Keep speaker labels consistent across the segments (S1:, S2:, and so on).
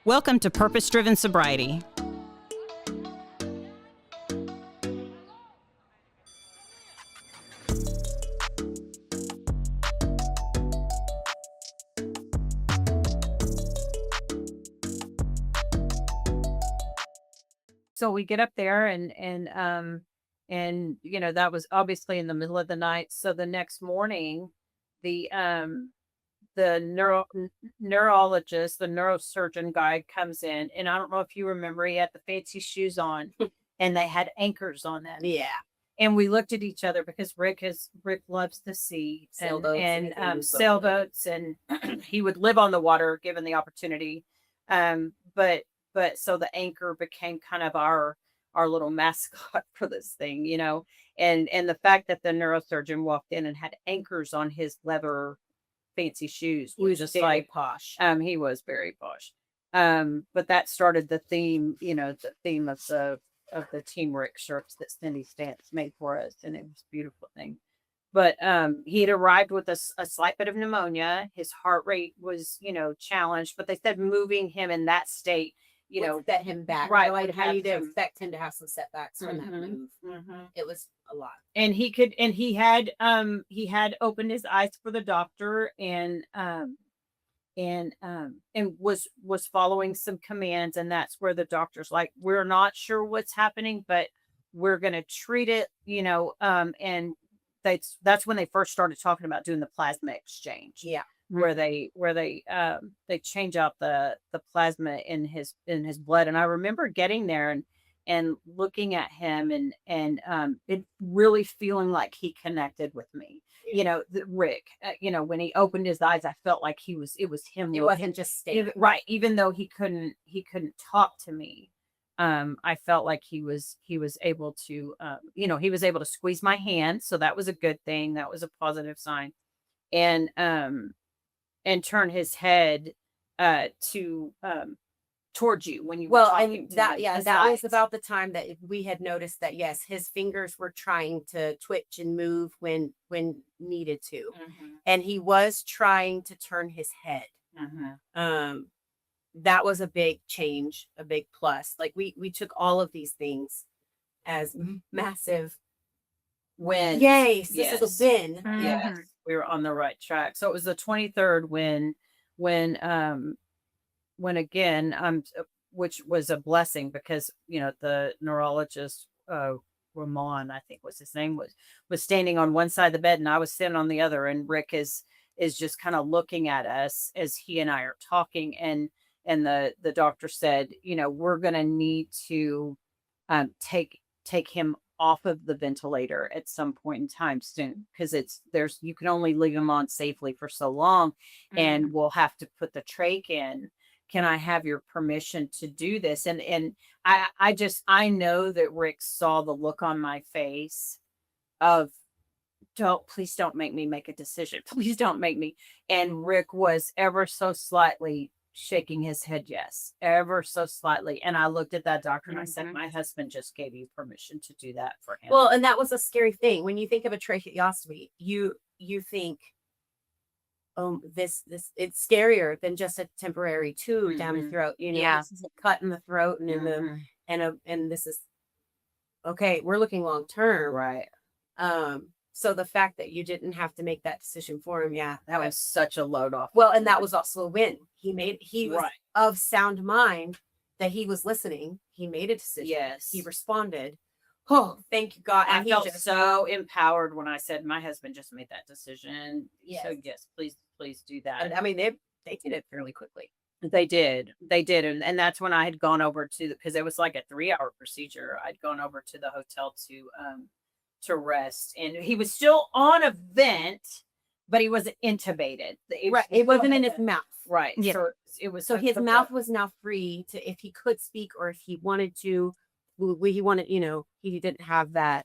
S1: Welcome to Purpose Driven Sobriety. So we get up there and that was obviously in the middle of the night. So the next morning, the neurologist, the neurosurgeon guy comes in, and I don't know if you remember, he had the fancy shoes on and they had anchors on them.
S2: Yeah.
S1: And we looked at each other because Rick loves the sea and sailboats, and he would live on the water given the opportunity. But so the anchor became kind of our little mascot for this thing, and the fact that the neurosurgeon walked in and had anchors on his leather fancy shoes was just
S2: very
S1: like
S2: posh.
S1: he was very posh. But that started the theme, the theme of the Team Rick shirts that Cindy Stance made for us, and it was a beautiful thing. But he had arrived with a slight bit of pneumonia. His heart rate was, challenged, but they said moving him in that state,
S2: Would set him back.
S1: right,
S2: Right.
S1: would
S2: How
S1: have
S2: you'd
S1: him-
S2: expect him to have some setbacks from that
S1: Mhm.
S2: move. It was a lot.
S1: And he had opened his eyes for the doctor and was following some commands, and that's where the doctor's like, we're not sure what's happening, but we're going to treat it, and that's when they first started talking about doing the plasma exchange.
S2: Yeah.
S1: Where they change out the plasma in his blood. And I remember getting there and looking at him and it really feeling like he connected with me. Rick, when he opened his eyes, I felt like it was him.
S2: It wasn't just standing.
S1: Right. Even though he couldn't talk to me. I felt like he was able to, he was able to squeeze my hand. So that was a good thing. That was a positive sign. And turn his head to towards you when you were talking to
S2: that
S1: him,
S2: that was
S1: aside.
S2: about the time that we had noticed that yes, his fingers were trying to twitch and move when needed to. And he was trying to turn his head. That was a big change, a big plus. Like we took all of these things as massive
S1: When
S2: yay, this is a win.
S1: Yes, we were on the right track. So it was the 23rd when again, which was a blessing because the neurologist, Ramon, I think was his name, was standing on one side of the bed and I was sitting on the other, and Rick is just kind of looking at us as he and I are talking, and the doctor said, we're going to need to take him off of the ventilator at some point in time soon, because you can only leave him on safely for so long, and we'll have to put the trach in. Can I have your permission to do this? And I know that Rick saw the look on my face of, please don't make me make a decision. Please don't make me. And Rick was ever so slightly shaking his head yes, ever so slightly. And I looked at that doctor and I said, my husband just gave you permission to do that for him.
S2: Well, and that was a scary thing. When you think of a tracheostomy, you think, this it's scarier than just a temporary tube down the throat. This is a cut in the throat and in the and this is okay. We're looking long term,
S1: right.
S2: So the fact that you didn't have to make that decision for him,
S1: that was such a load off.
S2: Well, and that was also a win. He was
S1: right.
S2: of sound mind that he was listening. He made a decision.
S1: Yes.
S2: He responded. Oh, thank you, God.
S1: And I felt so empowered when I said, my husband just made that decision.
S2: Yes.
S1: So yes, please do that.
S2: And, I mean, they did it fairly quickly.
S1: They did. And that's when I had gone over because it was like a 3-hour procedure. I'd gone over to the hotel to rest, and he was still on a vent, but he wasn't intubated.
S2: Right. It wasn't in his mouth.
S1: Right.
S2: Yeah.
S1: So it was.
S2: So his mouth was now free to, if he could speak or if he wanted to, he wanted, he didn't have that.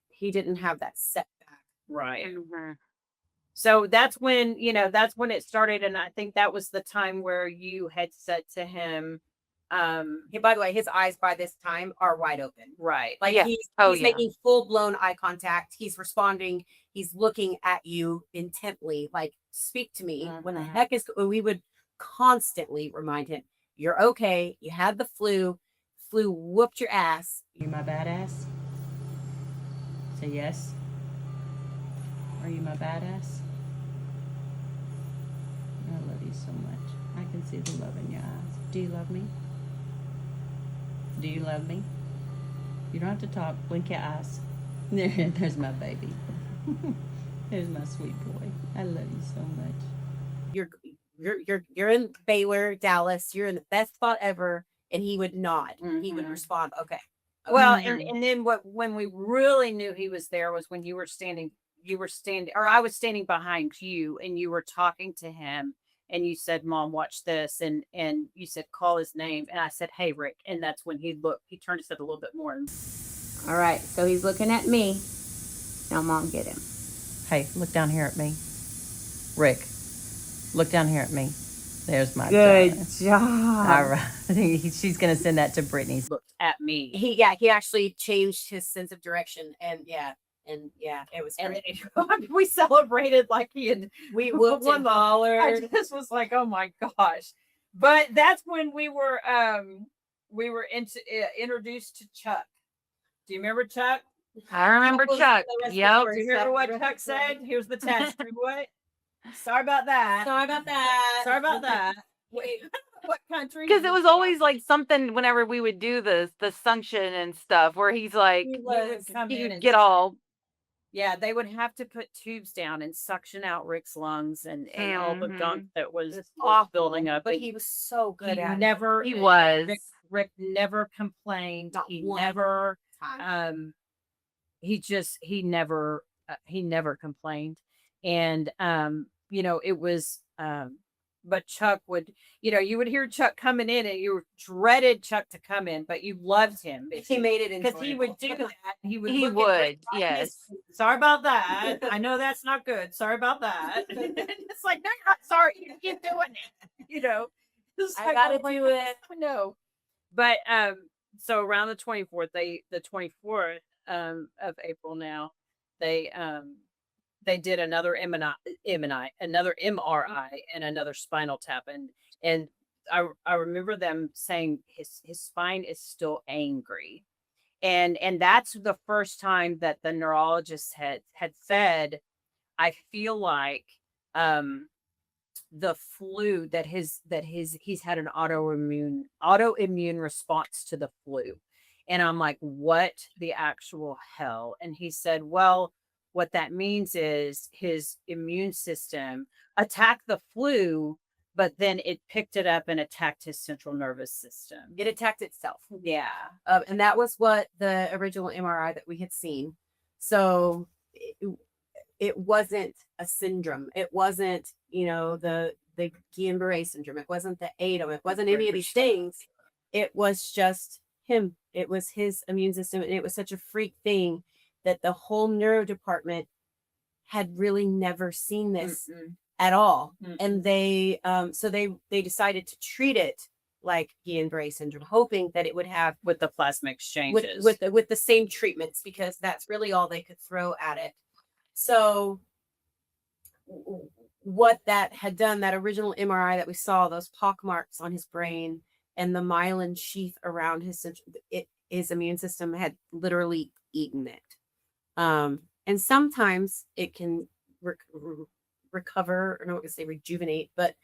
S2: He didn't have that setback.
S1: Right. So that's when it started. And I think that was the time where you had said to him,
S2: by the way, his eyes by this time are wide open.
S1: Right.
S2: Like he's making full blown eye contact. He's responding. He's looking at you intently, like, speak to me. When the heck is, we would constantly remind him, you're okay. You had the flu. Flu whooped your ass.
S3: You my badass? Say yes. Are you my badass? I love you so much. I can see the love in your eyes. Do you love me? Do you love me? You don't have to talk. Blink your eyes. There's my baby. There's my sweet boy. I love you so much.
S2: You're in Baylor, Dallas. You're in the best spot ever. And he would nod. He would
S1: Mhm.
S2: respond, okay.
S1: Well,
S2: Mhm.
S1: and then when we really knew he was there was when you were standing, or I was standing behind you, and you were talking to him, and you said, "Mom, watch this," and you said, "Call his name," and I said, "Hey, Rick," and that's when he turned his head a little bit more.
S4: All right, so he's looking at me. Now, Mom, get him.
S3: Hey, look down here at me. Rick, look down here at me. There's my
S4: Good
S3: darling.
S4: job.
S3: All right. She's going to send that to Brittany.
S1: Looked at me,
S2: He actually changed his sense of direction. And it was
S1: and
S2: great.
S1: we celebrated like he had
S2: We
S1: whooped
S2: whooped
S1: and
S2: and
S1: I
S2: hollered.
S1: just was like, oh my gosh. But that's when we were introduced to Chuck. Do you remember Chuck?
S4: I remember
S2: What was
S4: Chuck.
S2: the rest of the
S4: Yep.
S2: story?
S1: Do you remember what Chuck said? Here's the test. Remember what? Sorry about that.
S2: Sorry about that.
S1: Sorry about that. Wait, what country?
S4: Because it was always like something whenever we would do the suction and stuff where he's like,
S1: He would come
S4: he
S1: in
S4: would
S1: and
S4: get all,
S1: Yeah, they would have to put tubes down and suction out Rick's lungs and all the gunk that was
S2: It's
S1: building up.
S2: But
S1: and
S2: he was so good
S1: he
S2: at
S1: never
S4: he was.
S1: Rick never complained.
S2: Not
S1: He
S2: one
S1: never
S2: time.
S1: he never complained. And it was but Chuck would, you would hear Chuck coming in and you dreaded Chuck to come in, but you loved him
S2: He made it
S1: because he would do
S2: enjoyable.
S1: that. He would
S4: He
S1: look at Rick
S4: would,
S1: right in his
S4: yes.
S1: face. Sorry about that. I know that's not good. Sorry about that. It's like, no, you're not sorry. You keep doing it. It's
S2: I
S1: like,
S2: gotta
S1: oh my
S2: do it.
S1: I know. But so around the 24th, the 24th of April now, they did another another MRI and another spinal tap. And I remember them saying his spine is still angry. And that's the first time that the neurologist had said, I feel like the flu he's had an autoimmune response to the flu. And I'm like, what the actual hell? And he said, well, what that means is his immune system attacked the flu, but then it picked it up and attacked his central nervous system.
S2: It attacked itself.
S1: Yeah.
S2: And that was what the original MRI that we had seen. So it wasn't a syndrome. It wasn't, the Guillain-Barré syndrome. It wasn't the ADOM. It wasn't any of these things. It was just him. It was his immune system. And it was such a freak thing that the whole neuro department had really never seen this at all. And they decided to treat it like Guillain-Barré syndrome, hoping that it would have
S1: With the plasma exchanges.
S2: with the same treatments, because that's really all they could throw at it. So what that had done, that original MRI that we saw, those pock marks on his brain and the myelin sheath around his immune system had literally eaten it. And sometimes it can recover, or not going to say rejuvenate, but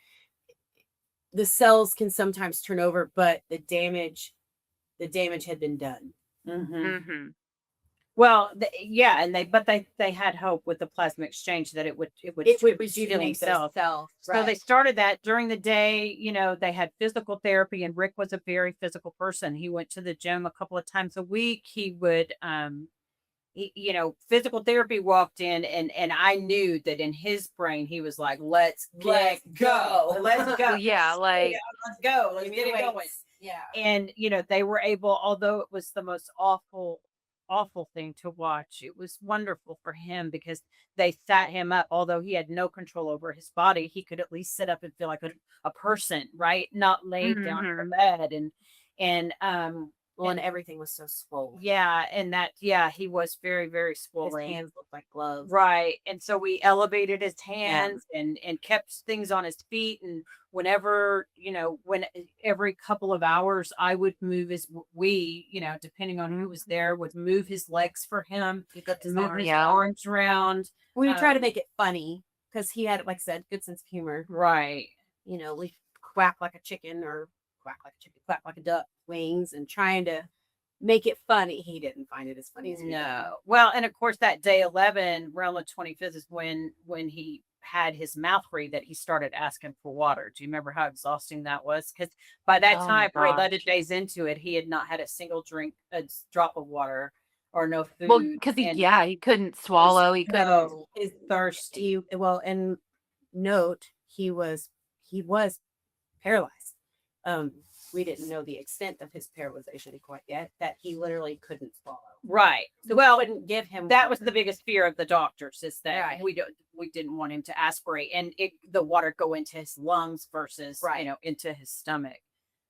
S2: the cells can sometimes turn over, but the damage had been done.
S4: Mm-hmm.
S1: Well, they had hope with the plasma exchange that it would
S2: rejuvenate those cells.
S1: So they started that during the day. They had physical therapy, and Rick was a very physical person. He went to the gym a couple of times a week. He would, physical therapy walked in, and I knew that in his brain he was like, let's go. Let's go.
S4: Yeah, like
S1: Let's go. Let's get it going.
S2: Yeah.
S1: And they were able, although it was the most awful thing to watch, it was wonderful for him because they sat him up. Although he had no control over his body, he could at least sit up and feel like a person, right? Not laid down in the bed. And
S2: Well, and everything was so swollen.
S1: Yeah, and he was very, very
S2: His
S1: swollen.
S2: hands looked like gloves.
S1: Right. And so we elevated his hands and kept things on his feet. And whenever, when every couple of hours I would move depending on who was there, would move his legs for him,
S2: He got his
S1: move
S2: arms.
S1: his
S4: Yeah.
S1: arms around.
S2: We would try to
S1: Um,
S2: make it funny because he had, like I said, good sense of humor.
S1: Right.
S2: We quack like a chicken or quack like a duck, wings, and trying to make it funny. He didn't find it as funny as we did.
S1: No. Well, and of course that day 11, around the 25th is when he had his mouth free that he started asking for water. Do you remember how exhausting that was? Because by that
S4: Oh my
S1: time, we're 11
S4: gosh.
S1: days into it, he had not had a single drop of water or no food.
S4: Well, because he couldn't swallow. He couldn't.
S1: so
S2: His
S1: thirsty.
S2: and note he was paralyzed. We didn't know the extent of his paralyzation quite yet, that he literally couldn't swallow.
S1: Right.
S2: So
S1: Well,
S2: we couldn't give him
S1: that was the biggest fear of the doctors, is that
S2: Right.
S1: we didn't want him to aspirate and the water go into his lungs versus
S2: Right.
S1: into his stomach.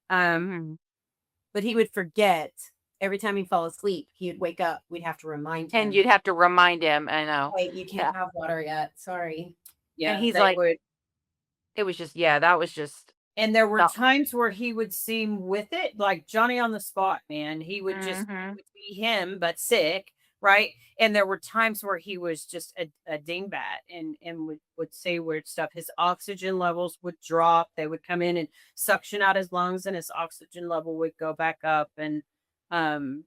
S2: But he would forget every time he fell asleep. He would wake up. We'd have to remind him.
S4: And you'd have to remind him. I know.
S2: wait, you can't have water yet. Sorry.
S1: Yeah,
S4: he's
S1: they
S4: like-
S1: would.
S4: It was just, that was just.
S1: And there were
S4: No.
S1: times where he would seem with it, like Johnny on the spot, man. He would just
S4: Mhm.
S1: it would be him, but sick, right? And there were times where he was just a dingbat and would say weird stuff. His oxygen levels would drop. They would come in and suction out his lungs, and his oxygen level would go back up. And the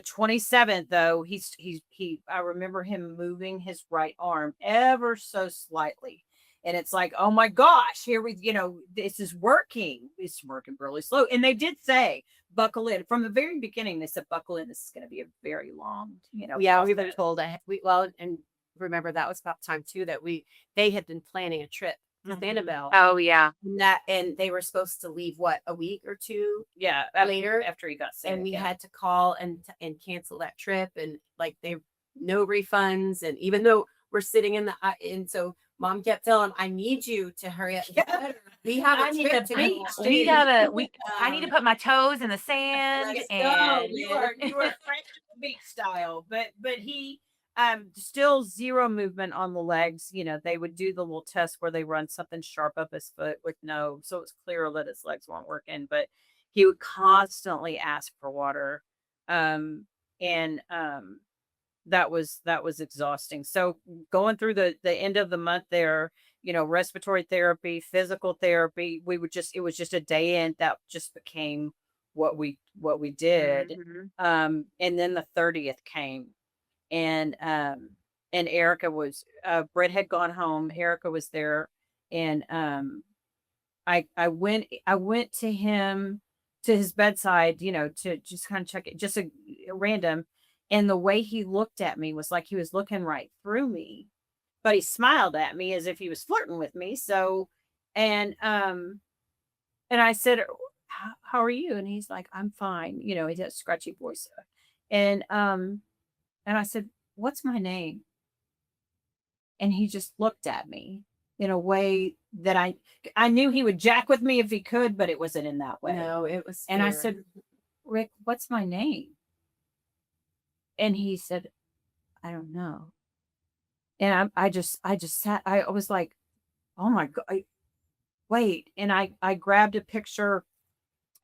S1: 27th though, I remember him moving his right arm ever so slightly. And it's like, oh my gosh, this is working. It's working really slow. And they did say, buckle in. From the very beginning, they said, buckle in. This is going to be a very long,
S2: Yeah, we were
S1: process.
S2: told and remember that was about the time too that they had been planning a trip to
S1: Mhm.
S2: Annabelle.
S4: Oh, yeah.
S2: And they were supposed to leave a week or two
S1: Yeah.
S2: later,
S1: after he got sick.
S2: and we
S1: yeah.
S2: had to call and cancel that trip, and like no refunds, and even though we're sitting and so Mom kept telling him, I need you to hurry up.
S1: Yeah.
S2: We have
S1: I
S2: a
S1: need
S2: trip
S1: to
S2: to
S1: beach,
S2: go.
S1: dude.
S4: I need to put my toes in the sand.
S2: Let's go.
S4: And
S1: You are French beach style, but he still zero movement on the legs. They would do the little test where they run something sharp up his foot with so it's clear that his legs weren't working, but he would constantly ask for water. And that was exhausting. So going through the end of the month there, respiratory therapy, physical therapy, it was just a day in that just became what we did.
S4: Mhm.
S1: And then the 30th came, and Erica was Brett had gone home. Erica was there, and I went to him, to his bedside, to just kind of check it, just a random. And the way he looked at me was like he was looking right through me, but he smiled at me as if he was flirting with me. So, and I said, how are you? And he's like, I'm fine. He has a scratchy voice. And I said, what's my name? And he just looked at me in a way that I knew he would jack with me if he could, but it wasn't in that way.
S2: No, it was.
S1: And I
S2: fear.
S1: said, Rick, what's my name? And he said, I don't know. And I just sat, I was like, oh my God, wait. And I grabbed a picture.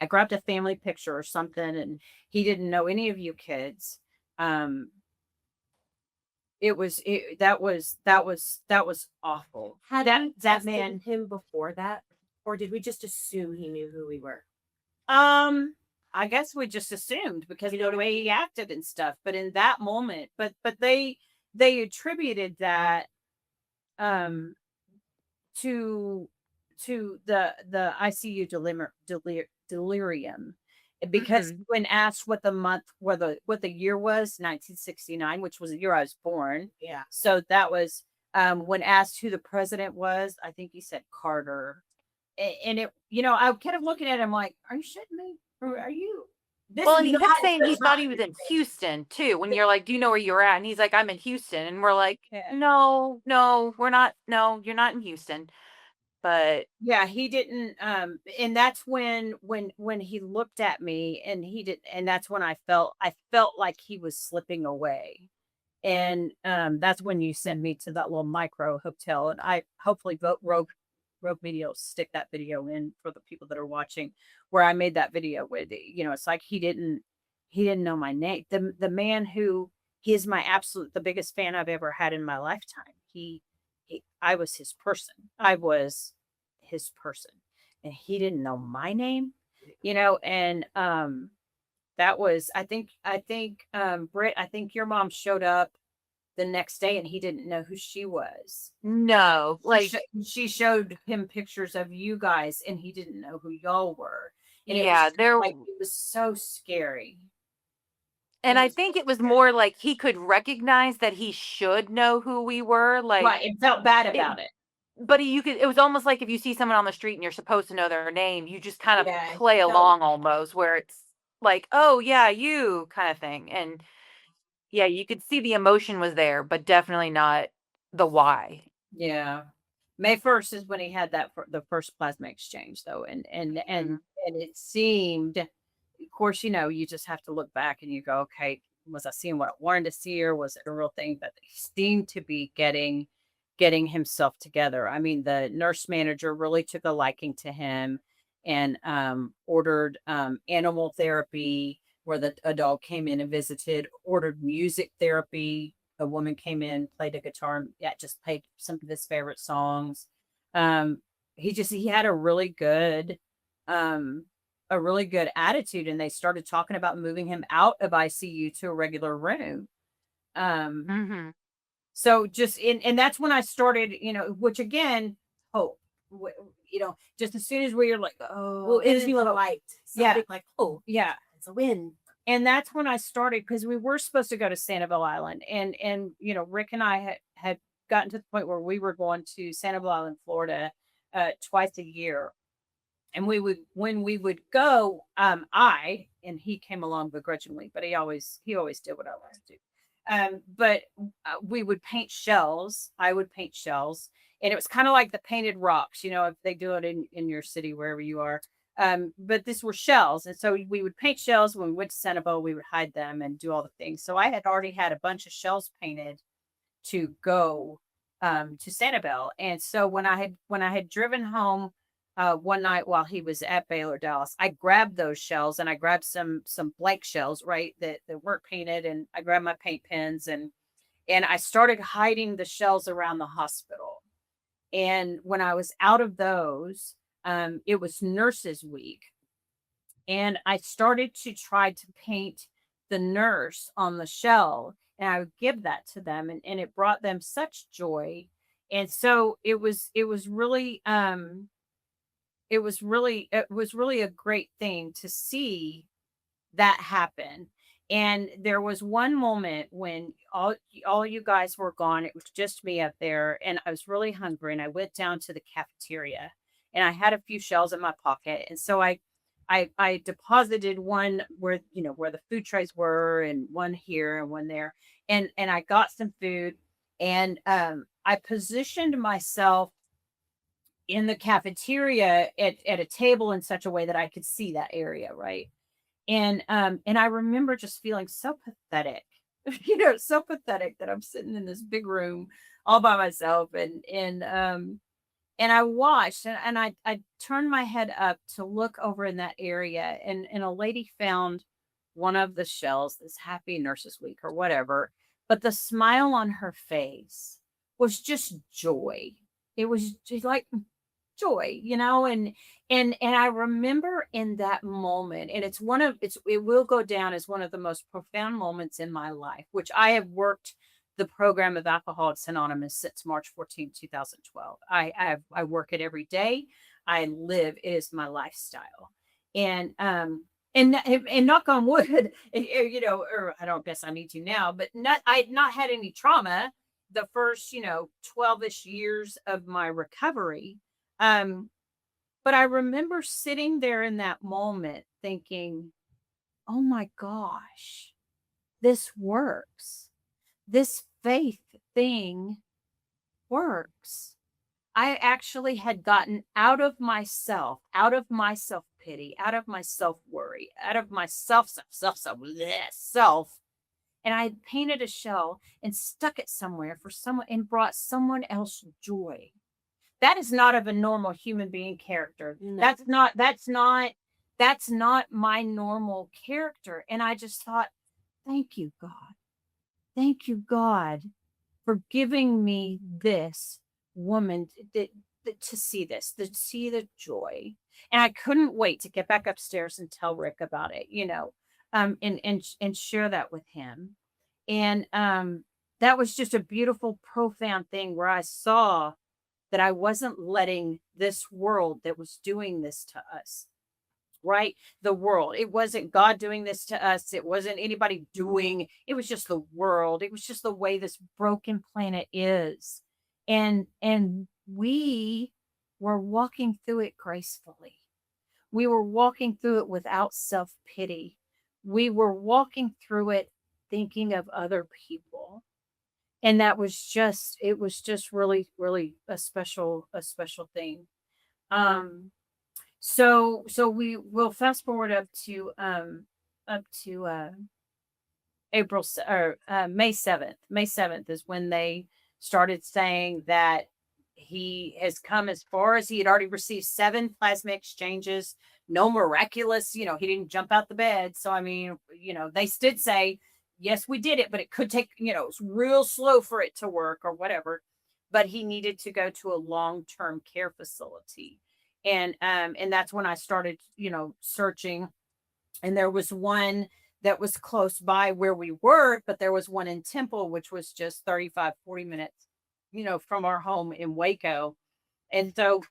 S1: I grabbed a family picture or something, and he didn't know any of you kids. That was awful.
S2: Had
S1: that
S2: we
S1: that
S2: tested
S1: man,
S2: him before that, or did we just assume he knew who we were?
S1: I guess we just assumed because the way he acted and stuff. But in that moment, but they attributed that to the ICU delirium, because when asked what the year was, 1969, which was the year I was born.
S2: Yeah.
S1: So that was when asked who the president was, I think he said Carter. And it, I kept looking at him like, are you shitting me? Or are you?
S4: Well, and he kept saying he thought he was in Houston too. When you're like, do you know where you're at? And he's like, I'm in Houston. And we're like,
S1: Yeah.
S4: no, we're not. No, you're not in Houston. but
S1: Yeah, he didn't, and that's when he looked at me and and that's when I felt like he was slipping away. And that's when you send me to that little micro hotel. And I hopefully vote Rogue Media will stick that video in for the people that are watching where I made that video with, it's like he didn't know my name. The man who he is my absolute the biggest fan I've ever had in my lifetime. I was his person. I was his person. And he didn't know my name, and that was Britt, I think your mom showed up the next day and he didn't know who she was.
S4: no, like,
S1: She showed him pictures of you guys and he didn't know who y'all were. And it was
S4: yeah,
S1: just like it was so scary.
S4: and
S1: It
S4: I
S1: was
S4: think it was more like he could recognize that he should know who we were, like,
S1: right. It felt bad
S4: it,
S1: about it.
S4: but you could, it was almost like if you see someone on the street and you're supposed to know their name, you just kind of
S2: Yeah,
S4: play
S2: no.
S4: along almost, where it's like, oh yeah, you kind of thing. And yeah, you could see the emotion was there, but definitely not the why.
S1: Yeah. May 1st is when he had the first plasma exchange though. And it seemed, of course, you just have to look back and you go, okay, was I seeing what I wanted to see, or was it a real thing? But he seemed to be getting himself together. I mean, the nurse manager really took a liking to him and ordered animal therapy where a dog came in and visited, ordered music therapy. A woman came in, played a guitar, and yeah, just played some of his favorite songs. Um, he had um, a really good attitude, and they started talking about moving him out of ICU to a regular room. Um,
S4: Hmm.
S1: so just and that's when I started, which again, hope. Just as soon as we were like, oh,
S2: Well,
S1: is
S2: is
S1: he
S2: a
S1: little,
S2: light.
S1: yeah,
S2: Something like, oh,
S1: yeah.
S2: it's a win.
S1: And that's when I started because we were supposed to go to Sanibel Island, and Rick and I had gotten to the point where we were going to Sanibel Island, Florida, twice a year, and when we would go, and he came along begrudgingly, but he always did what I wanted to do. But we would paint shells. I would paint shells, and it was kind of like the painted rocks, if they do it in your city wherever you are. But these were shells, and so we would paint shells when we went to Sanibel. We would hide them and do all the things. So I had already had a bunch of shells painted to go to Sanibel, and so when I had driven home one night while he was at Baylor Dallas, I grabbed those shells and I grabbed some blank shells, right, that weren't painted, and I grabbed my paint pens and I started hiding the shells around the hospital. And when I was out of those, it was Nurses Week, and I started to try to paint the nurse on the shell, and I would give that to them, and it brought them such joy. And so it was really a great thing to see that happen. And there was one moment when all you guys were gone. It was just me up there, and I was really hungry, and I went down to the cafeteria, and I had a few shells in my pocket, and so I deposited one where the food trays were, and one here and one there, and I got some food, and I positioned myself in the cafeteria at a table in such a way that I could see that area, right? And I remember just feeling so pathetic, so pathetic that I'm sitting in this big room all by myself, and I watched, and I turned my head up to look over in that area, and a lady found one of the shells, this Happy Nurses Week or whatever, but the smile on her face was just joy. It was just like joy, and I remember in that moment, and it will go down as one of the most profound moments in my life, which I have worked the program of Alcoholics Anonymous since March 14th, 2012. I work it every day. I live it is my lifestyle. And knock on wood, or I don't guess I need to now, but I'd not had any trauma the first 12ish years of my recovery. But I remember sitting there in that moment thinking, oh my gosh, this works. This faith thing works. I actually had gotten out of myself, out of my self pity, out of my self worry, out of my self, and I had painted a shell and stuck it somewhere for someone and brought someone else joy. That is not of a normal human being character.
S2: No.
S1: That's not my normal character. And I just thought, thank you, God. Thank you, God, for giving me this woman to see this, to see the joy. And I couldn't wait to get back upstairs and tell Rick about it, and share that with him. And that was just a beautiful, profound thing where I saw that I wasn't letting this world that was doing this to us, right? The world. It wasn't God doing this to us. It wasn't anybody doing, it was just the world. It was just the way this broken planet is. And we were walking through it gracefully. We were walking through it without self-pity. We were walking through it thinking of other people. And that was just, it was just really, really a special thing. So we will fast forward up to May 7th. May 7th is when they started saying that he has come as far as he had already received 7 plasma exchanges. No miraculous, he didn't jump out the bed. So, I mean, they did say, yes, we did it, but it could take, it's real slow for it to work or whatever. But he needed to go to a long-term care facility. And that's when I started, searching. And there was one that was close by where we were, but there was one in Temple, which was just 35, 40 minutes, from our home in Waco. And so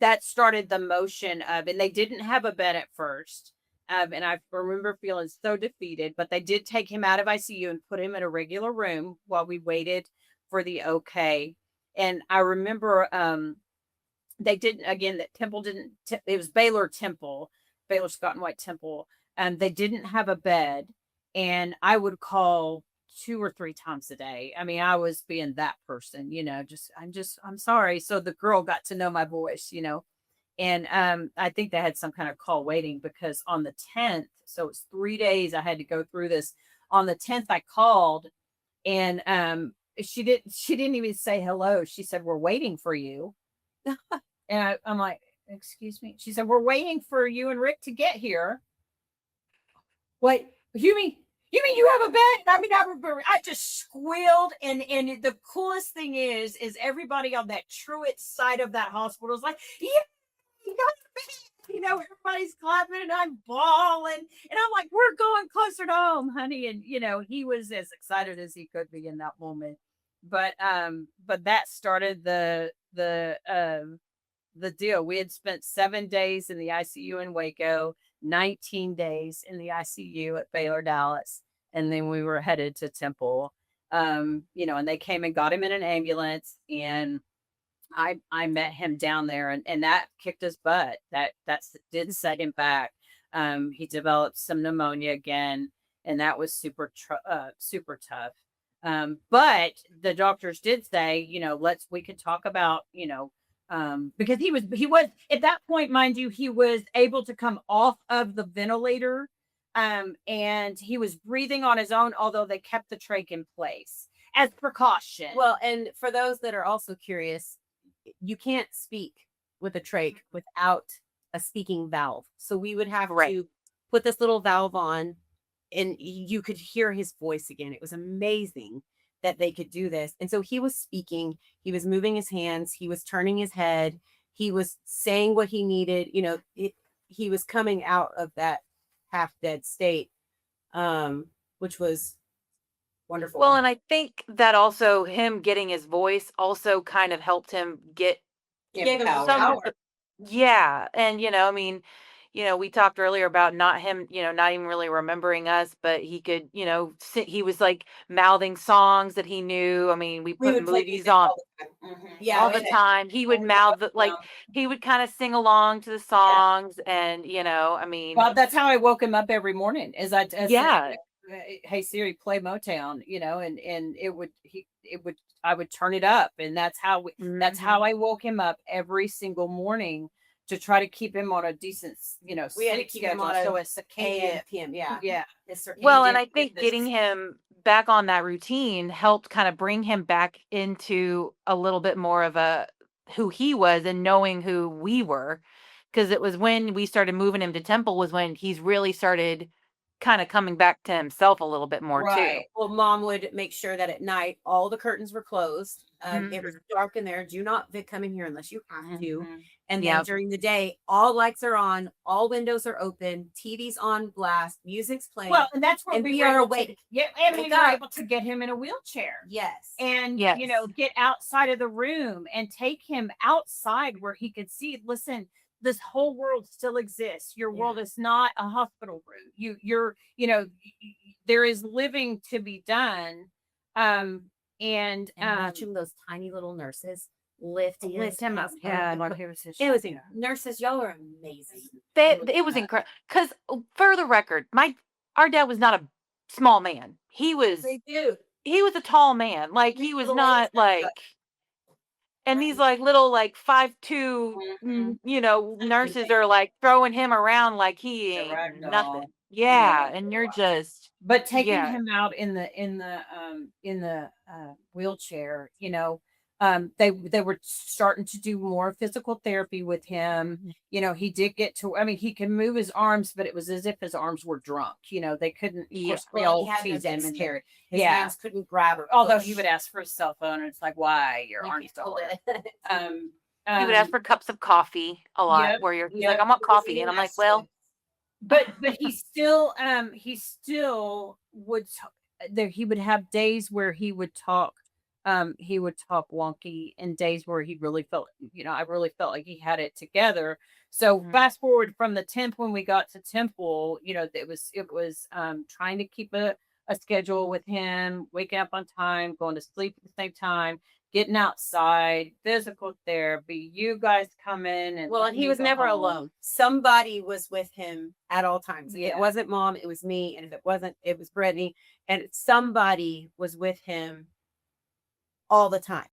S1: that started the motion of, and they didn't have a bed at first. And I remember feeling so defeated, but they did take him out of ICU and put him in a regular room while we waited for the okay. And I remember they didn't, again, that Temple didn't, it was Baylor Scott and White Temple. They didn't have a bed, and I would call 2 or 3 times a day. I mean, I was being that person, I'm sorry. So the girl got to know my voice, and I think they had some kind of call waiting, because on the 10th, so it's 3 days I had to go through this. On the 10th, I called, and she didn't even say hello. She said, "We're waiting for you." And I'm like, "Excuse me?" She said, "We're waiting for you and Rick to get here." What? You mean you have a bed? I mean, I just squealed. And the coolest thing is everybody on that Truett side of that hospital is like, "Yeah, you got a bed." Everybody's clapping and I'm bawling. And I'm like, "We're going closer to home, honey." And, he was as excited as he could be in that moment. But that started the deal. We had spent 7 days in the ICU in Waco, 19 days in the ICU at Baylor Dallas, and then we were headed to Temple. And they came and got him in an ambulance, and I met him down there, and that kicked his butt. That did set him back. He developed some pneumonia again, and that was super tough. But the doctors did say, we could talk about, because he was at that point, mind you, he was able to come off of the ventilator, and he was breathing on his own, although they kept the trach in place as precaution.
S2: Well, and for those that are also curious, you can't speak with a trach without a speaking valve. So we would have to put this little valve on, and you could hear his voice again. It was amazing that they could do this. And so he was speaking, he was moving his hands, he was turning his head, he was saying what he needed. He was coming out of that half dead state, which was wonderful.
S4: Well, and I think that also him getting his voice also kind of helped him get
S2: Gave him
S4: some
S2: power.
S4: yeah. And I mean, we talked earlier about not him, not even really remembering us, but he could, he was like mouthing songs that he knew. I mean, we put movies on all the time. He would mouth he would kind of sing along to the songs, and I mean,
S1: well, that's how I woke him up every morning.
S4: Yeah.
S1: Hey Siri, play Motown, and it would would turn it up, and that's how
S2: Mm-hmm.
S1: I woke him up every single morning to try to keep him on a decent,
S2: We had to
S1: sleep
S2: keep him
S1: schedule.
S2: on
S1: So
S2: a
S1: a circadian,
S2: AM, PM, yeah.
S1: yeah,
S2: His
S4: Well, and
S2: circadian
S4: I think getting
S1: rhythms.
S4: him back on that routine helped kind of bring him back into a little bit more of a who he was and knowing who we were. Because it was when we started moving him to Temple was when he's really started kind of coming back to himself a little bit more too.
S1: Right.
S2: Well, mom would make sure that at night all the curtains were closed. It was dark in there. Do not come in here unless you have to.
S1: Mhm.
S2: And then
S4: Yep.
S2: during the day, all lights are on, all windows are open, TV's on blast, music's playing.
S1: Well, and that's where
S2: And
S1: we
S2: we
S1: were
S2: are
S1: able to,
S2: awake.
S1: yeah, and we
S2: Wake
S1: were
S2: up.
S1: able to get him in a wheelchair.
S2: Yes.
S1: And
S4: Yes.
S1: get outside of the room and take him outside where he could see, listen, this whole world still exists. Your world
S2: Yeah.
S1: is not a hospital room. You're there is living to be done. And
S2: and watching those tiny little nurses lift
S1: him up. Yeah, while he was
S2: It was nurses, y'all are amazing.
S4: It was incredible. Because for the record, our dad was not a small man. He was
S2: do.
S4: a tall man. Like he
S2: Big
S4: was
S2: little
S4: not
S2: legs,
S4: like, and these like little like 5'2",
S1: Mhm.
S4: nurses are like throwing him around like he
S1: The
S4: ain't
S1: rag doll.
S4: nothing. Yeah, and you're just
S1: But taking
S4: Yeah.
S1: him out in the wheelchair, they were starting to do more physical therapy with him. He did get to, I mean, he can move his arms, but it was as if his arms were drunk. They couldn't, of
S4: Yeah.
S1: course, we
S2: Well,
S1: all
S2: he had no
S1: teased him and
S2: dexterity. His
S1: yeah.
S2: hands couldn't grab her.
S1: although he would ask for his cell phone, and it's like, why your
S2: You
S1: arms
S2: can't
S1: don't
S2: pull
S1: work.
S2: it.
S4: he would ask for cups of coffee a lot.
S1: Yep,
S4: Where he's
S1: yep.
S4: like, I want coffee, and I'm like, well,
S1: but he still would there he would have days where he would talk wonky, and days where he really felt, I really felt like he had it together. So
S4: Mhm.
S1: fast forward from the 10th, when we got to Temple, it was trying to keep a schedule with him, waking up on time, going to sleep at the same time, getting outside, physical therapy, you guys come in, and
S2: Well,
S1: let
S2: and he
S1: me
S2: was
S1: go
S2: never
S1: home.
S2: alone. Somebody was with him at all times. If
S1: Yeah.
S2: it wasn't mom, it was me. And if it wasn't, it was Brittany. And somebody was with him all the time.